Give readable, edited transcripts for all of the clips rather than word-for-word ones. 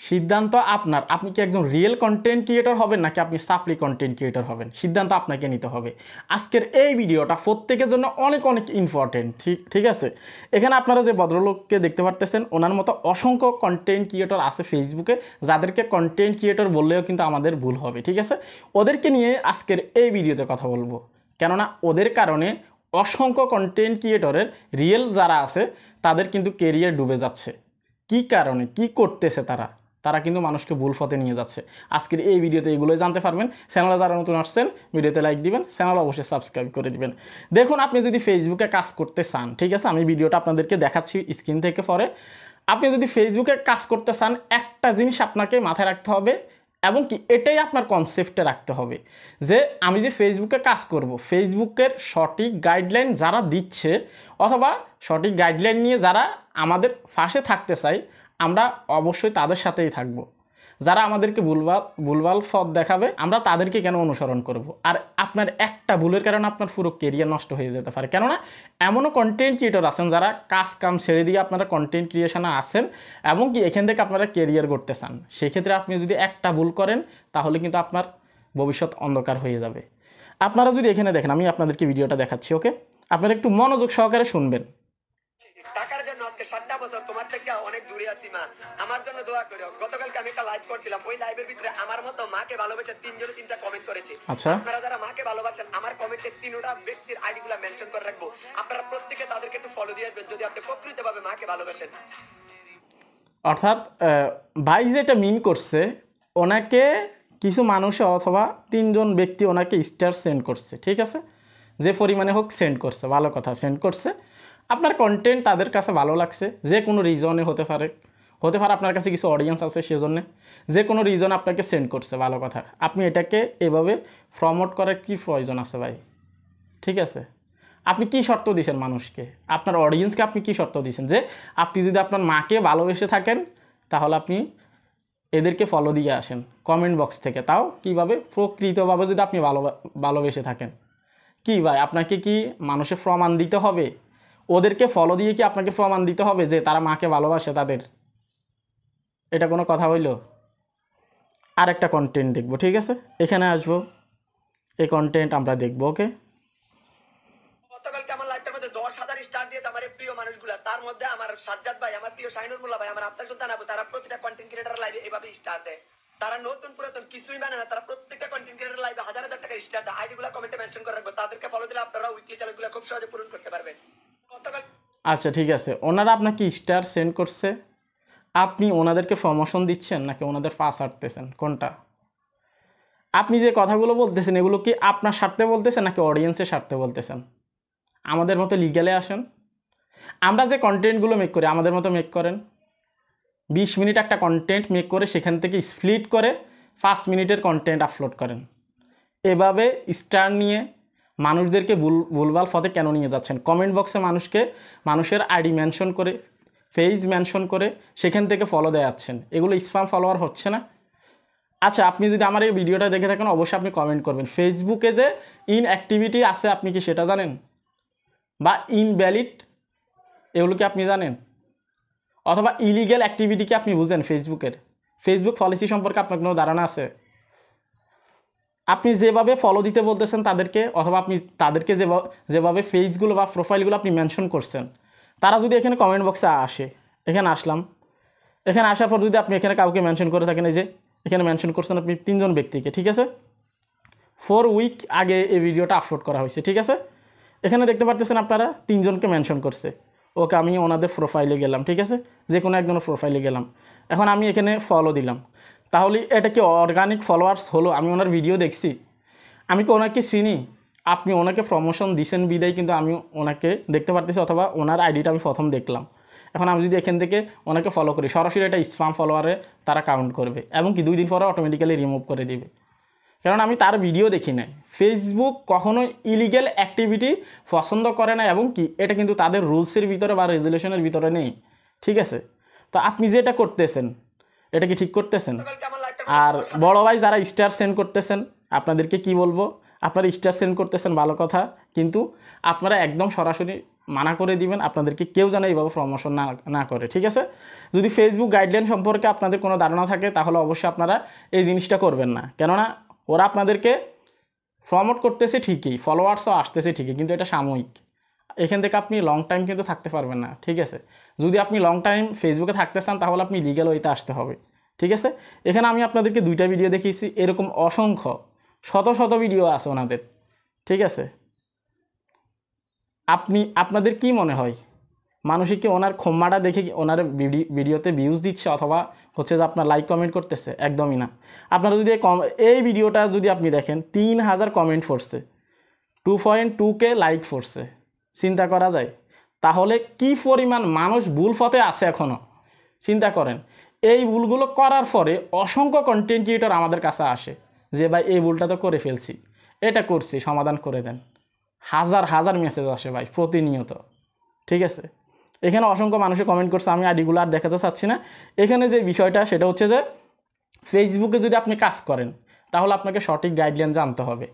সিদ্ধান্ত আপনার। আপনি কি একজন রিয়েল কন্টেন্ট ক্রিয়েটর হবেন নাকি আপনি সাপ্লি কন্টেন্ট ক্রিয়েটর হবেন, সিদ্ধান্ত আপনাকে নিতে হবে। আজকের এই ভিডিওটা প্রত্যেকের জন্য অনেক অনেক ইম্পর্টেন্ট। ঠিক আছে, এখানে আপনারা যে ভদ্রলোককে দেখতে পারতেছেন, ওনার মতো অসংখ্য কন্টেন্ট ক্রিয়েটর আছে ফেসবুকে, যাদেরকে কন্টেন্ট ক্রিয়েটর বললেও কিন্তু আমাদের ভুল হবে। ঠিক আছে, ওদেরকে নিয়ে আজকের এই ভিডিওতে কথা বলবো, কেননা ওদের কারণে অসংখ্য কন্টেন্ট ক্রিয়েটরের রিয়েল যারা আছে তাদের কিন্তু কেরিয়ার ডুবে যাচ্ছে। কি কারণে, কি করতেছে তারা কিন্তু মানুষকে ভুল পথে নিয়ে যাচ্ছে। আজকের এই ভিডিওতে এগুলোই জানতে পারবেন। চ্যানেলে যারা নতুন আসছেন ভিডিওতে লাইক দিবেন, চ্যানেল অবশ্যই সাবস্ক্রাইব করে দিবেন। দেখুন, আপনি যদি ফেসবুকে কাজ করতে চান, ঠিক আছে, আমি ভিডিওটা আপনাদেরকে দেখাচ্ছি স্ক্রিন থেকে পরে। আপনি যদি ফেসবুকে কাজ করতে চান, একটা জিনিস আপনাকে মাথায় রাখতে হবে, এবং কি এটাই আপনার কনসেপ্টে রাখতে হবে যে আমি যে ফেসবুকে কাজ করব, ফেসবুকের সঠিক গাইডলাইন যারা দিচ্ছে অথবা সঠিক গাইডলাইন নিয়ে যারা আমাদের পাশে থাকতে চায়, আমরা অবশ্যই তাদের সাথেই থাকব। যারা আমাদেরকে ভুলভাল পথ দেখাবে, আমরা তাদেরকে কেন অনুসরণ করব? আর আপনার একটা ভুলের কারণে আপনার পুরো কেরিয়ার নষ্ট হয়ে যেতে পারে। কেননা এমনও কন্টেন্ট ক্রিয়েটর আছেন যারা কাজ কাম ছেড়ে দিয়ে আপনারা কন্টেন্ট ক্রিয়েশনে আসেন এবং কি এখান থেকে আপনারা কেরিয়ার করতে চান। সেক্ষেত্রে আপনি যদি একটা ভুল করেন তাহলে কিন্তু আপনার ভবিষ্যৎ অন্ধকার হয়ে যাবে। আপনারা যদি এখানে দেখেন, আমি আপনাদেরকে ভিডিওটা দেখাচ্ছি, ওকে? আপনারা একটু মনোযোগ সহকারে শুনবেন। টাকার জন্য আজকে 7টা বছর তোমার থেকে অনেক দূরে আছি মা, আমার জন্য দোয়া করো। গতকালকে আমি একটা লাইভ করছিলাম, ওই লাইভের ভিতরে আমার মতো মাকে ভালোবেসে তিনজনে তিনটা কমেন্ট করেছে। আচ্ছা, আপনারা যারা মাকে ভালোবাসেন, আমার কমেন্টে তিনটা ব্যক্তির আইডিগুলো মেনশন করে রাখবো, আপনারা প্রত্যেকে তাদেরকে একটু ফলো দিয়ে আসবেন যদি আপনি প্রকৃতভাবে মাকে ভালোবাসেন। অর্থাৎ ভাই যেটা মিন করছে, ওনাকে কিছু মানুষ অথবা তিনজন ব্যক্তি ওনাকে স্টার সেন্ড করছে, ঠিক আছে, যে পরিমাণে হোক সেন্ড করছে, ভালো কথা, সেন্ড করছে। আপনার কন্টেন্ট তাদের কাছে ভালো লাগছে, যে কোনো রিজনে হতে পারে আপনার কাছে কিছু অডিয়েন্স আছে সেজন্য যে কোনো রিজন আপনাকে সেন্ড করছে, ভালো কথা। আপনি এটাকে এভাবে প্রমোট করার কি প্রয়োজন আছে ভাই? ঠিক আছে, আপনি কি শর্ত দিয়েছেন মানুষকে, আপনার অডিয়েন্সকে আপনি কি শর্ত দিয়েছেন যে আপনি যদি আপনার মাকে ভালোবেসে থাকেন তাহলে আপনি এদেরকে ফলো দিয়ে আসেন কমেন্ট বক্স থেকে, তাও কিভাবে? প্রকৃতভাবে যদি আপনি ভালোবেসে থাকেন। কি ভাই, আপনাকে কি মানুষের প্রমাণ দিতে হবে? ওদেরকে ফলো দিয়ে কি আপনাকে প্রমাণ দিতে হবে যে তারা মাকে ভালোবাসে তাদের? এটা কোনো কথা হইল? আর একটা কন্টেন্ট দেখবো, ঠিক আছে, এখানে আসবো, এই কন্টেন্ট আমরা দেখবো, ওকে? গতকালকে আমার লাইভটার মধ্যে 10,000 স্টার দিয়েছে আমার প্রিয় মানুষগুলা, তার মধ্যে আমার সাজ্জাদ ভাই, আমার প্রিয় শাহিনুর মোল্লা ভাই, আমার আফসার সুলতান আবু, তারা প্রতিটা কন্টেন্ট ক্রিয়েটর লাইভে এভাবে স্টার দেয়। তারা নতুন পুরাতন কিছুই মানে না, তারা প্রত্যেকটা কন্টেন্ট ক্রিয়েটর লাইভে হাজার হাজার টাকা স্টার দেয়। আইডিগুলো কমেন্টে মেনশন করে রাখবো, তাদেরকে ফলো দিলে আপনারা উইকলি চ্যালেঞ্জগুলো খুব সহজে পূরণ করতে পারবেন। গতকাল আচ্ছা, ঠিক আছে, ওনারা আপনাকে স্টার সেন্ড করছে, আপনি ওনাদেরকে প্রমোশন দিচ্ছেন নাকি ওনাদের পাস আটতেছেন, কোনটা? আপনি যে কথাগুলো বলতেছেন এগুলো কি আপনার স্বার্থে বলতেছেন নাকি অডিয়েন্সের স্বার্থে বলতেছেন? আমাদের মতো লিগ্যালে আসেন। আমরা যে কন্টেন্টগুলো মেক করি আমাদের মতো মেক করেন। 20 মিনিট একটা কন্টেন্ট মেক করে সেখান থেকে স্প্লিট করে 5 মিনিটের কন্টেন্ট আপলোড করেন। এভাবে স্টার নিয়ে মানুষদেরকে ভুলভাল পথে কেন নিয়ে যাচ্ছেন? কমেন্ট বক্সে মানুষের আইডি মেনশন করে, পেজ মেনশন করে সেখান থেকে ফলো দেওয়াচ্ছেন, এগুলো স্প্যাম ফলোয়ার হচ্ছে না? আচ্ছা, আপনি যদি আমার এই ভিডিওটা দেখে থাকেন অবশ্যই আপনি কমেন্ট করবেন। ফেসবুকে যে ইনঅ্যাক্টিভিটি আছে আপনি কি সেটা জানেন? বা ইনভ্যালিড, এগুলো কি আপনি জানেন? অথবা ইলিগ্যাল অ্যাক্টিভিটি কি আপনি বুঝেন ফেসবুকের? ফেসবুক পলিসি সম্পর্কে আপনার কোনো ধারণা আছে? আপনি যেভাবে ফলো দিতে বলতেছেন তাদেরকে, অথবা আপনি তাদেরকে যেভাবে পেজগুলো বা প্রোফাইলগুলো আপনি মেনশন করছেন, তারা যদি এখানে কমেন্ট বক্সে আসে, এখানে আসলাম, এখানে আসার পর যদি আপনি এখানে কাউকে মেনশন করে থাকেন, এই যে এখানে মেনশন করছেন আপনি 3 জন ব্যক্তিকে, ঠিক আছে, 4 উইক আগে এই ভিডিওটা আপলোড করা হয়েছে, ঠিক আছে, এখানে দেখতে পাচ্ছেন আপনারা 3 জনকে মেনশন করছে। ওকে, আমি ওনাদের প্রোফাইলে গেলাম, ঠিক আছে, যে কোনো একজনের প্রোফাইলে গেলাম, এখন আমি এখানে ফলো দিলাম, তাহলে এটা কি অর্গানিক ফলোয়ার্স হলো? আমি ওনার ভিডিও দেখছি, আমি কি ওনাকে চিনি? আপনি ওনাকে প্রমোশন দিছেন বিদায় কিন্তু আমি ওনাকে দেখতে পারতেছি, অথবা ওনার আইডিটা আমি প্রথম দেখলাম। এখন আমি যদি এখান থেকে ওনাকে ফলো করি, সরাসরি এটা স্প্যাম ফলোয়ারে তারা কাউন্ট করবে এবং কি 2 দিন পরে অটোমেটিক্যালি রিমুভ করে দিবে, কারণ আমি তার ভিডিও দেখি নাই। ফেসবুক কখনোই ইলিগ্যাল অ্যাক্টিভিটি পছন্দ করে না এবং কি এটা কিন্তু তাদের রুলসের ভিতরে বা রেজুলেশনের ভিতরে নেই, ঠিক আছে? তো আপনি যেটা করতেছেন এটা কি ঠিক করতেছেন? আর বড় ভাই যারা স্টার সেন্ড করতেছেন আপনাদেরকে কি বলবো, আপনারা স্টার সেন্ড করতেছেন ভালো কথা, কিন্তু আপনারা একদম সরাসরি মানা করে দিবেন আপনাদেরকে কেউ যেন এইভাবে প্রমোশন না করে, ঠিক আছে? যদি ফেসবুক গাইডলাইন সম্পর্কে আপনাদের কোনো ধারণা থাকে তাহলে অবশ্যই আপনারা এই জিনিসটা করবেন না, কেননা ওরা আপনাদেরকে প্রমোট করতেছে ঠিকই, ফলোয়ার্সও আসতেছে ঠিকই, কিন্তু এটা সাময়িক। এখান থেকে আপনি লং টাইম কিন্তু থাকতে পারবেন না, ঠিক আছে? যদি আপনি লং টাইম ফেসবুকে থাকতে চান তাহলে আপনি লিগ্যাল ওয়েতে আসতে হবে, ঠিক আছে? এখানে আমি আপনাদেরকে 2টা ভিডিও দেখিয়েছি, এরকম অসংখ্য শত শত ভিডিও আছে ওনাদের, ঠিক আছে? আপনাদের কি মনে হয় মানুষই কি ওনার ক্ষমাটা দেখে ওনার ভিডিওতে ভিউজ দিচ্ছে অথবা হচ্ছে যে আপনার লাইক কমেন্ট করতেছে? একদমই না। আপনারা যদি এই ভিডিওটা যদি আপনি দেখেন 3000 কমেন্ট পড়ছে, 2.2K লাইক পড়ছে, চিন্তা করা যায় তাহলে কি পরিমাণ মানুষ ভুল পথে আছে এখনও। চিন্তা করেন, এই ভুলগুলো করার পরে অসংখ্য কন্টেন্ট ক্রিয়েটর আমাদের কাছে আসে যে ভাই এই ভুলটা তো করে ফেলছি, এটা করছি, সমাধান করে দেন। হাজার হাজার মেসেজ আসে ভাই প্রতিনিয়ত, ঠিক আছে? এখানে অসংখ্য মানুষে কমেন্ট করছে, আমি আইডিগুলো আর দেখাতে চাচ্ছি না। এখানে যে বিষয়টা সেটা হচ্ছে যে ফেসবুকে যদি আপনি কাজ করেন তাহলে আপনাকে সঠিক গাইডলাইন জানতে হবে।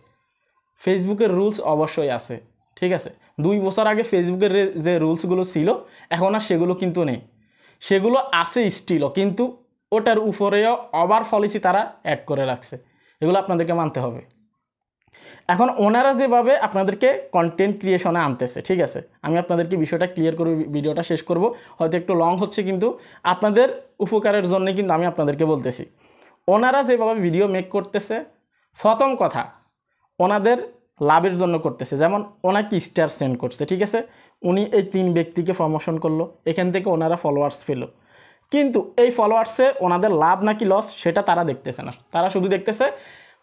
ফেসবুকের রুলস অবশ্যই আছে, ঠিক আছে? 2 বছর আগে ফেসবুকের যে রুলসগুলো ছিল এখন আর সেগুলো কিন্তু নেই, সেগুলো আছে স্টিলও, কিন্তু ওটার উপরেও ওভার পলিসি তারা অ্যাড করে রাখছে, এগুলো আপনাদেরকে মানতে হবে। এখন ওনারা যেভাবে আপনাদেরকে কন্টেন্ট ক্রিয়েশনে আনতেছে, ঠিক আছে? আমি আপনাদেরকে বিষয়টা ক্লিয়ার করে ভিডিওটা শেষ করব, হয়তো একটু লং হচ্ছে কিন্তু আপনাদের উপকারের জন্য কিন্তু আমি আপনাদেরকে বলতেছি। ওনারা যেভাবে ভিডিও মেক করতেছে, প্রথম কথা ওনাদের লাভের জন্য করতেছে। যেমন ওনাকে স্টার সেন্ড করছে, ঠিক আছে? উনি এই 3 ব্যক্তিকে প্রমোশন করলো, এখান থেকে ওনারা ফলোয়ার্স পেল, কিন্তু এই ফলোয়ার্সে ওনাদের লাভ নাকি লস সেটা তারা দেখতেছে না, তারা শুধু দেখতেছে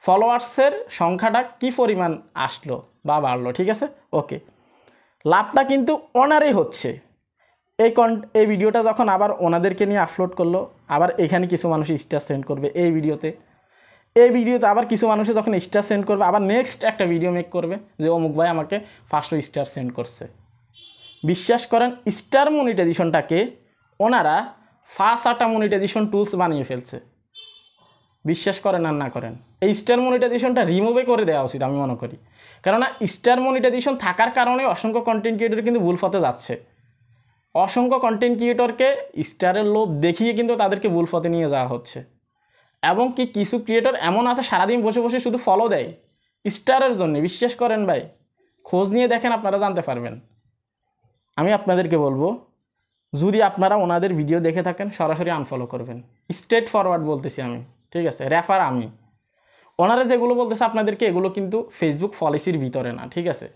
ফলোয়ার্সের সংখ্যাটা কী পরিমাণ আসলো বা বাড়লো, ঠিক আছে? ওকে, লাভটা কিন্তু ওনারই হচ্ছে। এই ভিডিওটা যখন আবার ওনাদেরকে নিয়ে আপলোড করলো, আবার এখানে কিছু মানুষ স্টার সেন্ড করবে এই ভিডিওতে আবার কিছু মানুষে যখন স্টার সেন্ড করবে আবার নেক্সট একটা ভিডিও মেক করবে যে অমুক ভাই আমাকে 500 স্টার সেন্ড করছে। বিশ্বাস করেন স্টার মনিটাইজেশনটাকে ওনারা ফার্স্ট মনিটাইজেশন টুলস বানিয়ে ফেলছে। বিশ্বাস করেন আর না করেন, এই স্টার মনিটাইজেশনটা রিমুভে করে দেওয়া উচিত আমি মনে করি, কেননা স্টার মনিটাইজেশন থাকার কারণে অসংখ্য কন্টেন্ট ক্রিয়েটর কিন্তু ভুল পথে যাচ্ছে। অসংখ্য কন্টেন্ট ক্রিয়েটরকে স্টারের লোভ দেখিয়ে কিন্তু তাদেরকে ভুল পথে নিয়ে যাওয়া হচ্ছে। এবং কি কিছু ক্রিয়েটর এমন আছে সারাদিন বসে বসে শুধু ফলো দেয় স্টারের জন্য। বিশ্বাস করেন ভাই, খোঁজ নিয়ে দেখেন, আপনারা জানতে পারবেন। আমি আপনাদেরকে বলবো, যদি আপনারা ওনাদের ভিডিও দেখে থাকেন সরাসরি আনফলো করবেন, স্ট্রেট ফরওয়ার্ড বলতেছি আমি, ঠিক আছে? রেফার আমি। ওনারা যেগুলো বলতেছে আপনাদেরকে এগুলো কিন্তু ফেসবুক পলিসির ভিতরে না, ঠিক আছে?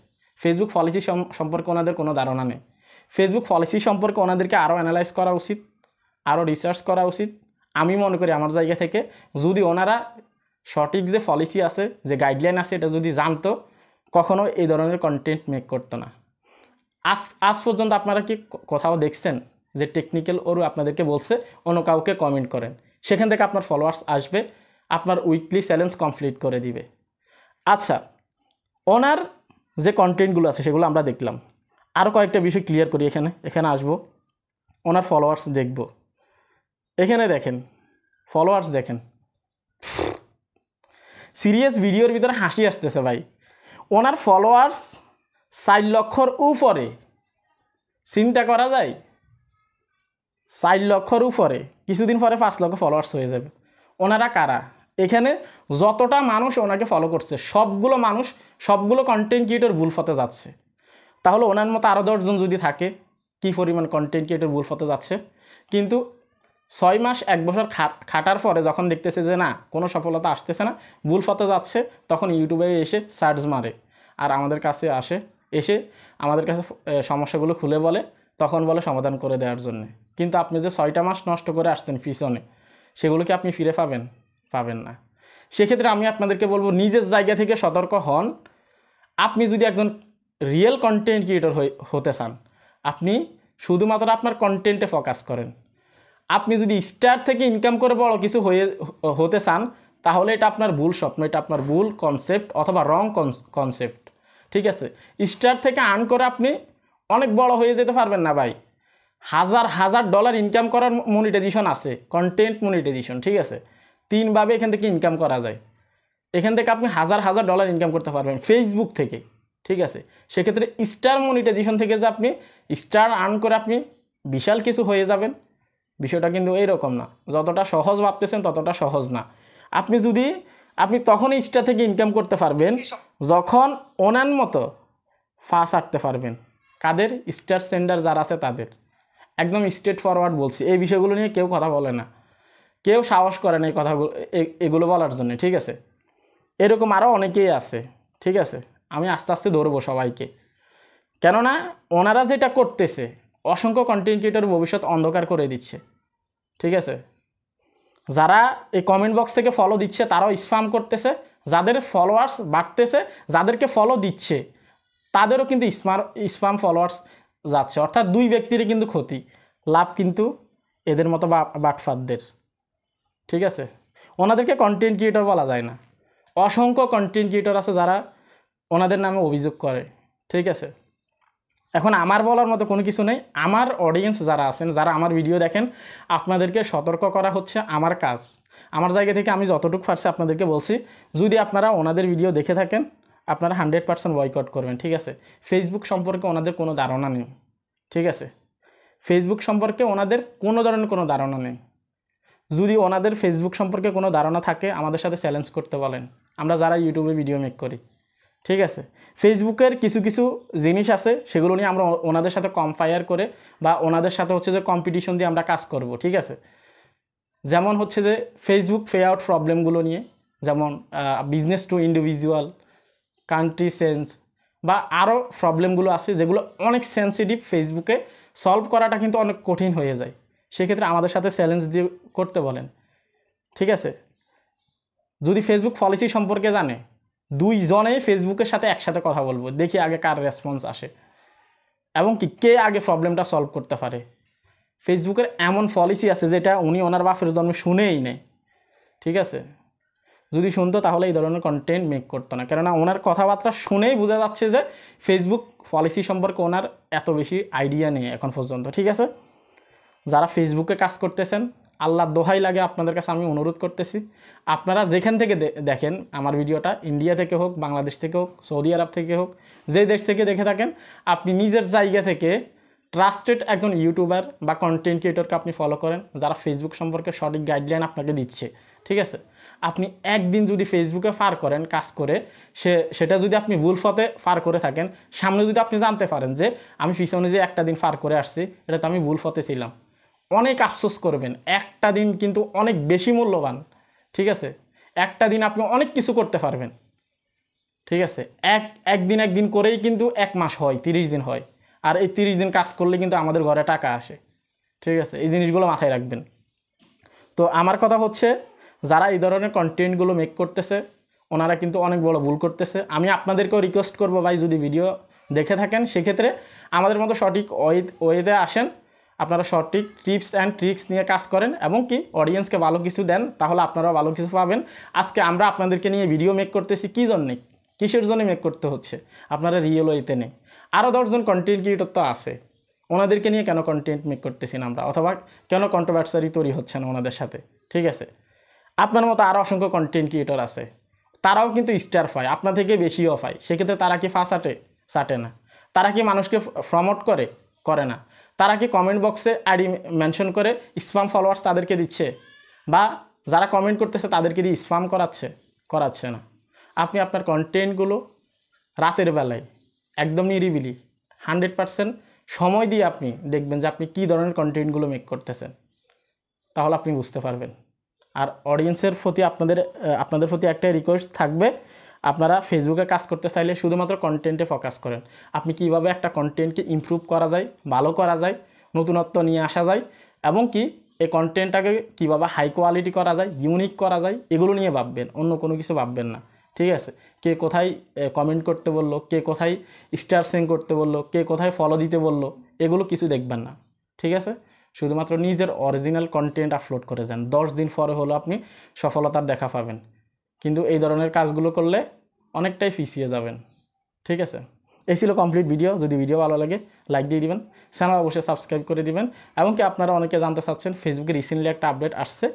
ফেসবুক পলিসি সম্পর্কে ওনাদের কোনো ধারণা নেই। ফেসবুক পলিসি সম্পর্কে ওনাদেরকে আরও অ্যানালাইজ করা উচিত, আরও রিসার্চ করা উচিত। আমি মনে করি আমার জায়গা থেকে যদি ওনারা সঠিক যে পলিসি আছে, যে গাইডলাইন আছে, এটা যদি জানতো কখনো এই ধরনের কন্টেন্ট মেক করতো না। আজ পর্যন্ত আপনারা কি কোথাও দেখছেন যে টেকনিক্যাল ওর আপনাদেরকে বলছে অন্য কাউকে কমেন্ট করেন, সেখান থেকে আপনার ফলোয়ার্স আসবে, আপনার উইকলি চ্যালেঞ্জ কমপ্লিট করে দিবে? আচ্ছা, ওনার যে কন্টেন্টগুলো আছে সেগুলো আমরা দেখলাম, আরও কয়েকটা বিষয় ক্লিয়ার করি। এখানে আসবো, ওনার ফলোয়ার্স দেখব। এখানে দেখেন ফলোয়ার্স, দেখেন সিরিয়াস ভিডিওর ভিতরে হাসি আসতেছে ভাই। ওনার ফলোয়ার্স 4 লক্ষর উপরে, চিন্তা করা যায়? 4 লক্ষর উপরে, কিছুদিন পরে 5 লক্ষ ফলোয়ার্স হয়ে যাবে। ওনারা কারা? এখানে যতটা মানুষ ওনাকে ফলো করছে সবগুলো কন্টেন্ট ক্রিয়েটর ভুল পথে যাচ্ছে। তাহলে ওনার মতো আরও 10 জন যদি থাকে, কী পরিমাণ কন্টেন্ট ক্রিয়েটর ভুল পথে যাচ্ছে। কিন্তু 6 মাস 1 বছর খাটার পরে যখন দেখতেছে যে না কোনো সফলতা আসতেছে না, ভুল পথে যাচ্ছে, তখন ইউটিউবে এসে সার্চ মারে আর আমাদের কাছে এসে আমাদের কাছে সমস্যাগুলো খুলে বলে, তখন বলে সমাধান করে দেওয়ার জন্যে। কিন্তু আপনি যে 6টা মাস নষ্ট করে আসছেন পিছনে, সেগুলো কি আপনি ফিরে পাবেন না। সেক্ষেত্রে আমি আপনাদেরকে বলবো, নিজের জায়গা থেকে সতর্ক হন। আপনি যদি একজন রিয়েল কন্টেন্ট ক্রিয়েটর হতে চান, আপনি শুধুমাত্র আপনার কন্টেন্টে ফোকাস করেন। আপনি যদি স্টার থেকে ইনকাম করে বড় কিছু হতে চান, তাহলে এটা আপনার ভুল স্বপ্ন, এটা আপনার ভুল কনসেপ্ট অথবা রং কনসেপ্ট, ঠিক আছে? স্টার থেকে আর্ন করে আপনি অনেক বড় হয়ে যেতে পারবেন না ভাই। হাজার হাজার ডলার ইনকাম করার মনিটাইজেশন আছে, কন্টেন্ট মনিটাইজেশন, ঠিক আছে? 3 ভাবে এখান থেকে ইনকাম করা যায়। এখান থেকে আপনি হাজার হাজার ডলার ইনকাম করতে পারবেন ফেসবুক থেকে, ঠিক আছে। সেক্ষেত্রে স্টার মনিটাইজেশন থেকে যে আপনি স্টার আর্ন করে আপনি বিশাল কিছু হয়ে যাবেন, বিষয়টা কিন্তু এইরকম না। যতটা সহজ ভাবতেছেন ততটা সহজ না। আপনি তখনই স্টার থেকে ইনকাম করতে পারবেন যখন ওনার মতো ফাঁস আটতে পারবেন। কাদের? স্টার সেন্ডার যারা আছে তাদের। একদম স্ট্রেট ফরওয়ার্ড বলছি, এই বিষয়গুলো নিয়ে কেউ কথা বলে না, কেউ সাহস করে না এই কথাগুলো এগুলো বলার জন্য, ঠিক আছে। এরকম আরও অনেকেই আছে, ঠিক আছে। আমি আস্তে আস্তে ধরবো সবাইকে, কেননা ওনারা যেটা করতেছে অসংখ্য কন্টেন্ট ক্রিয়েটর ভবিষ্যৎ অন্ধকার করে দিচ্ছে, ঠিক আছে। যারা এই কমেন্ট বক্স থেকে ফলো দিচ্ছে তারাও স্প্যাম করতেছে, যাদের ফলোয়ার্স বাড়তেছে, যাদেরকে ফলো দিচ্ছে তাদেরও কিন্তু স্প্যাম ফলোয়ার্স যাচ্ছে, অর্থাৎ দুই ব্যক্তিরই কিন্তু ক্ষতি, লাভ কিন্তু এদের মতো বাটফারদের, ঠিক আছে। ওনাদেরকে কন্টেন্ট ক্রিয়েটর বলা যায় না। অসংখ্য কন্টেন্ট ক্রিয়েটর আছে যারা ওনাদের নামে অভিযোগ করে, ঠিক আছে। এখন আমার বলার মতো কোনো কিছু নেই। আমার অডিয়েন্স যারা আছেন, যারা আমার ভিডিও দেখেন, আপনাদেরকে সতর্ক করা হচ্ছে আমার কাজ। আমার জায়গা থেকে আমি যতটুকু পারছি আপনাদেরকে বলছি। যদি আপনারা ওনাদের ভিডিও দেখে থাকেন, আপনারা 100% বয়কট করবেন, ঠিক আছে। ফেসবুক সম্পর্কে ওনাদের কোনো ধারণা নেই, ঠিক আছে। ফেসবুক সম্পর্কে ওনাদের কোনো ধরনের কোনো ধারণা নেই। যদি ওনাদের ফেসবুক সম্পর্কে কোনো ধারণা থাকে আমাদের সাথে চ্যালেঞ্জ করতে বলেন, আমরা যারা ইউটিউবে ভিডিও মেক করি, ঠিক আছে। ফেসবুকের কিছু কিছু জিনিস আছে সেগুলো নিয়ে আমরা ওনাদের সাথে কম্পেয়ার করে বা ওনাদের সাথে হচ্ছে যে কম্পিটিশন দিয়ে আমরা কাজ করব, ঠিক আছে। যেমন হচ্ছে যে ফেসবুক পে আউট প্রবলেমগুলো নিয়ে, যেমন business to individual, country sense বা আরও প্রবলেমগুলো আছে যেগুলো অনেক সেন্সিটিভ, ফেসবুকে সলভ করাটা কিন্তু অনেক কঠিন হয়ে যায়। সেক্ষেত্রে আমাদের সাথে চ্যালেঞ্জ দিয়ে করতে বলেন, ঠিক আছে। যদি ফেসবুক পলিসি সম্পর্কে জানে, দুইজনেই ফেসবুকের সাথে একসাথে কথা বলবো, দেখি আগে কার রেসপন্স আসে এবং কে আগে প্রবলেমটা সলভ করতে পারে। ফেসবুকের এমন পলিসি আছে যেটা উনি ওনার বাপের জন্মে শুনেই নেই, ঠিক আছে। যদি শুনতো তাহলে এই ধরনের কন্টেন্ট মেক করতো না, কেননা ওনার কথাবার্তা শুনেই বোঝা যাচ্ছে যে ফেসবুক পলিসি সম্পর্কে ওনার এত বেশি আইডিয়া নেই এখন পর্যন্ত, ঠিক আছে। যারা ফেসবুকে কাজ করতেছেন, আল্লাহর দোহাই লাগে আপনাদের কাছে আমি অনুরোধ করতেছি, আপনারা যেখান থেকে দেখেন আমার ভিডিওটা, ইন্ডিয়া থেকে হোক, বাংলাদেশ থেকে হোক, সৌদি আরব থেকে হোক, যে দেশ থেকে দেখে থাকেন, আপনি নিজের জায়গা থেকে ট্রাস্টেড একজন ইউটিউবার বা কন্টেন্ট ক্রিয়েটরকে আপনি ফলো করেন, যারা ফেসবুক সম্পর্কে সঠিক গাইডলাইন আপনাকে দিচ্ছে, ঠিক আছে। আপনি একদিন যদি ফেসবুকে ফার করেন কাজ করে, সেটা যদি আপনি ভুল পথে ফার করে থাকেন, সামনে যদি আপনি জানতে পারেন যে আমি পিছনে যে একটা দিন ফার করে আসছি এটা তো আমি ভুল পথে ছিলাম, অনেক আফসোস করবেন। একটা দিন কিন্তু অনেক বেশি মূল্যবান, ঠিক আছে। একটা দিন আপনি অনেক কিছু করতে পারবেন, ঠিক আছে। একদিন করেই কিন্তু 1 মাস হয়, 30 দিন হয়, আর এই 30 দিন কাজ করলে কিন্তু আমাদের ঘরে টাকা আসে, ঠিক আছে। এই জিনিসগুলো মাথায় রাখবেন। তো আমার কথা হচ্ছে, যারা এই ধরনের কন্টেন্টগুলো মেক করতেছে ওনারা কিন্তু অনেক বড় ভুল করতেছে। আমি আপনাদেরকেও রিকোয়েস্ট করবো, ভাই যদি ভিডিও দেখে থাকেন সেক্ষেত্রে আমাদের মতো সঠিক ওয়েতে আসেন, আপনারা সঠিক টিপস অ্যান্ড ট্রিক্স নিয়ে কাজ করেন এবং কি অডিয়েন্সকে ভালো কিছু দেন, তাহলে আপনারাও ভালো কিছু পাবেন। আজকে আমরা আপনাদেরকে নিয়ে ভিডিও মেক করতেছি কী জন্যে, কিসের জন্য মেক করতে হচ্ছে, আপনারা রিয়েল ওয়েতে নেই। আরও 10 জন কন্টেন্ট ক্রিয়েটর তো আছে, ওনাদেরকে নিয়ে কেন কন্টেন্ট মেক করতেছি না আমরা, অথবা কেন কন্ট্রোভার্সারি তৈরি হচ্ছে না ওনাদের সাথে, ঠিক আছে। আপনার মতো আরও অসংখ্য কন্টেন্ট ক্রিয়েটর আছে, তারাও কিন্তু স্টার পায়, আপনার থেকে বেশিও পায়। সেক্ষেত্রে তারা কি সাটে না? তারা কি মানুষকে প্রমোট করে না? তারা কি কমেন্ট বক্সে আইডি মেনশন করে স্প্যাম ফলোয়ার্স তাদেরকে দিচ্ছে, বা যারা কমেন্ট করতেছে তাদেরকে দিয়ে স্প্যাম করাচ্ছে না? আপনি আপনার কন্টেন্টগুলো রাতের বেলায় একদম নিরিবিলি 100% সময় দিয়ে আপনি দেখবেন যে আপনি কী ধরনের কন্টেন্টগুলো মেক করতেছেন, তাহলে আপনি বুঝতে পারবেন। আর অডিয়েন্সের প্রতি আপনাদের প্রতি একটাই রিকোয়েস্ট থাকবে, আপনারা ফেসবুকে কাজ করতে চাইলে শুধুমাত্র কন্টেন্টে ফোকাস করেন। আপনি কিভাবে একটা কন্টেন্টকে ইমপ্রুভ করা যায়, ভালো করা যায়, নতুনত্ব নিয়ে আসা যায়, এবং কি এই কন্টেন্টটাকে কীভাবে হাই কোয়ালিটি করা যায়, ইউনিক করা যায়, এগুলো নিয়ে ভাববেন, অন্য কোনো কিছু ভাববেন না, ঠিক আছে। কে কোথায় কমেন্ট করতে বললো, কে কোথায় স্টার সেন্ড করতে বললো, কে কোথায় ফলো দিতে বললো, এগুলো কিছু দেখবেন না, ঠিক আছে। শুধুমাত্র নিজের অরিজিনাল কন্টেন্ট আপলোড করে যান, 10 দিন পরে হলো আপনি সফলতার দেখা পাবেন। কিন্তু এই ধরনের কাজগুলো করলে অনেকটাই পিছিয়ে যাবেন, ঠিক আছে। এই ছিল কমপ্লিট ভিডিও। যদি ভিডিও ভালো লাগে লাইক দিয়ে দিবেন, চ্যানেল অবশ্যই সাবস্ক্রাইব করে দিবেন। এবং কি আপনারা অনেকে জানতে চাচ্ছেন, ফেসবুকে রিসেন্টলি একটা আপডেট আসছে,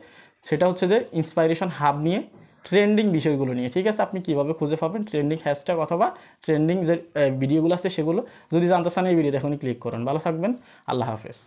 সেটা হচ্ছে যে ইন্সপাইরেশন হাব নিয়ে ট্রেন্ডিং বিষয়গুলো নিয়ে। ঠিক আছে, আপনি কীভাবে খুঁজে পাবেন ট্রেন্ডিং হ্যাশট্যাগ অথবা ট্রেন্ডিং যে ভিডিওগুলো আছে সেগুলো যদি জানতে চান এই ভিডিও দেখুন ক্লিক করুন। ভালো থাকবেন, আল্লাহ হাফেজ।